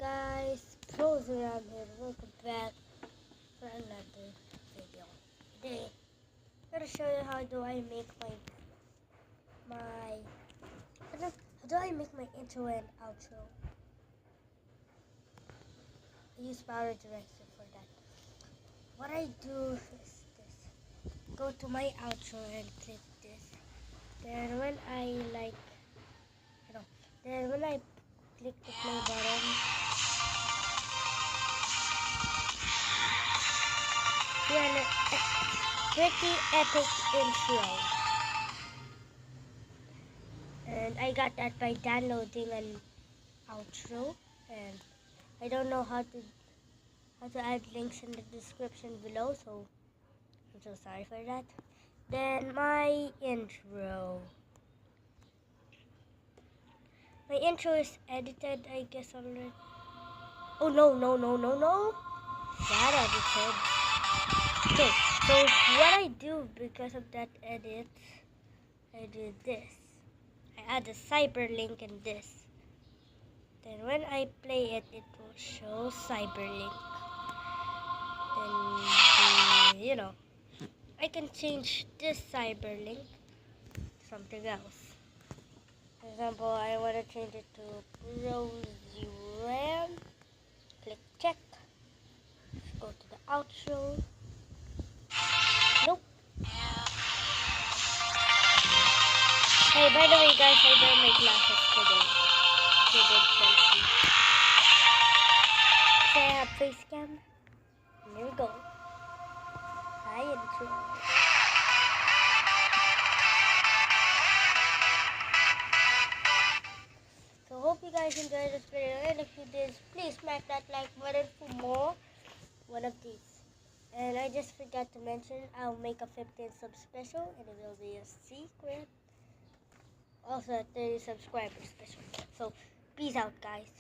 guys, Pros around here. Welcome back for another video. Today, I'm gonna show you how do I make my intro and outro. I use Power Director for that. What I do is this: go to my outro and click this. Then when I click the play button. Pretty epic intro, and I got that by downloading an outro, and I don't know how to add links in the description below, so I'm so sorry for that. Then my intro is edited, I guess, already. Oh no, not edited. Okay, so what I do because of that edit, I do this. I add a cyberlink in this. Then when I play it, it will show cyberlink. Then, I can change this cyberlink to something else. For example, I want to change it to Rosie Ram. Click check. Go to the outro. Nope. Hey, by the way, guys, I wear my glasses today. So I have face cam. Here we go. Hi, intro. So hope you guys enjoyed this video, and if you did, please smack that like button for more one of these. And I just forgot to mention, I'll make a 15 sub special, and it will be a secret. Also a 30 subscriber special. So peace out, guys.